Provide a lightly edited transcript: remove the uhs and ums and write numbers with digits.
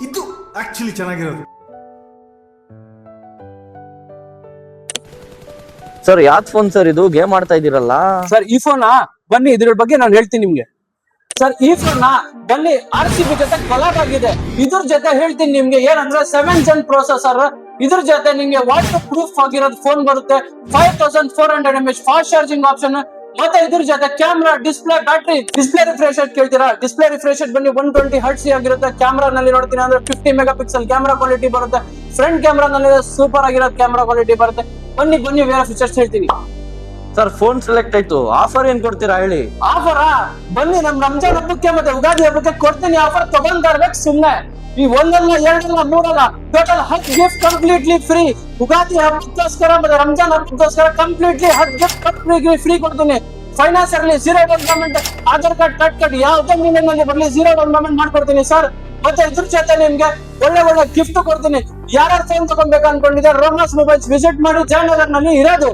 ಇದು ಆಕ್ಚುಲಿ ಚೆನ್ನಾಗಿರೋದು. ಸರ್ ಯಾವ್ದು ಫೋನ್ ಸರ್ ಇದು? ಗೇಮ್ ಆಡ್ತಾ ಇದೀರಲ್ಲ ಸರ್. ಈ ಫೋನ್ ಬನ್ನಿ, ಇದ್ರ ಬಗ್ಗೆ ನಾನು ಹೇಳ್ತೀನಿ ನಿಮ್ಗೆ. ಸರ್ ಈ ಫೋನ್ ಬನ್ನಿ RCB ಜೊತೆ ಕೊಲಾಬ್ ಆಗಿದೆ. ಇದ್ರ ಜೊತೆ ಹೇಳ್ತೀನಿ ನಿಮ್ಗೆ ಏನಂದ್ರೆ 7th Gen ಪ್ರೊಸೆಸರ್. ಇದ್ರ ಜೊತೆ ನಿಮ್ಗೆ ವಾಟರ್ ಪ್ರೂಫ್ ಆಗಿರೋದು ಫೋನ್ ಬರುತ್ತೆ. 5400 mAh ಫಾಸ್ಟ್ ಚಾರ್ಜಿಂಗ್ ಆಪ್ಷನ್. ಮತ್ತೆ ಇದ್ರ ಜೊತೆ camera, display, battery, display refresh rate ಕೇಳ್ತೀರಾ? ಡಿಸ್ಪ್ಲೇ ರಿಫ್ರೆಶ್ ರೇಟ್ ಬನ್ನಿ 120 Hz ಆಗಿರುತ್ತೆ. ಕ್ಯಾಮ್ರಾ ನಲ್ಲಿ ನೋಡ್ತೀನಿ ಅಂದ್ರೆ 50 MP ಕ್ಯಾಮ್ರಾ ಕ್ವಾಲಿಟಿ ಬರುತ್ತೆ. ಫ್ರಂಟ್ ಕ್ಯಾಮ್ರಾ ನಲ್ಲಿ ಸೂಪರ್ ಆಗಿರೋ ಕ್ಯಾಮ್ರಾ ಕ್ವಾಲಿಟಿ ಬರುತ್ತೆ. ಬನ್ನಿ ಬೇರೆ ಫೀಚರ್ಸ್ ಹೇಳ್ತೀನಿ. ಸರ್ ಫೋನ್ ಸೆಲೆಕ್ಟ್ ಆಯ್ತು, ಆಫರ್ ಏನ್ ಕೊಡ್ತೀರಾ ಹೇಳಿ? ಆಫರ್ ಬನ್ನಿ, ನಮ್ ರಂಜಾನ್ ಹಬ್ಬಕ್ಕೆ ಮತ್ತೆ ಉಗಾದಿ ಹಬ್ಬಕ್ಕೆ ಕೊಡ್ತೀನಿ ಆಫರ್. ತಗೊಂತಾ ಇರ್ಬೇಕು ಸುಮ್ನೆ. ಈ ಒಂದಲ್ಲ ಎರಡಲ್ಲ ಮೂರಲ್ಲ, total 10 gift completely free. Ugadi ಹಬ್ಬಕ್ಕೋಸ್ಕರ ಮತ್ತೆ ರಂಜಾನ್ ಹಬ್ಬಕ್ಕೋಸ್ಕರ ಕಂಪ್ಲೀಟ್ಲಿ 10 ಗಿಫ್ಟ್ ಕಂಪ್ಲೀಟ್ಲಿ ಫ್ರೀ ಕೊಡ್ತೀನಿ. ಫೈನಾನ್ಸ್ ಇರಲಿ, 0 ಡೌನ್ ಪೇಮೆಂಟ್, ಆಧಾರ್ ಕಾರ್ಡ್ ಯಾವ್ದೇ ಮೀನಿಂಗ್ ಬರ್ಲಿ 0 ಡೌನ್ ಪೇಮೆಂಟ್ ಮಾಡ್ಕೊಡ್ತೀನಿ ಸರ್. ಮತ್ತೆ ಇದ್ರ ಜೊತೆ ನಿಮ್ಗೆ ಒಳ್ಳೆ ಗಿಫ್ಟ್ ಕೊಡ್ತೀನಿ. ಯಾರ್ಯಾರು ಫೋನ್ ತಗೊಬೇಕು ಅನ್ಕೊಂಡಿದ್ದಾರೆ ರೋಮಾಸ್ ಮೊಬೈಲ್ಸ್ ವಿಸಿಟ್ ಮಾಡಿ, ಜಯನಗರ್ ನಲ್ಲಿ ಇರೋದು.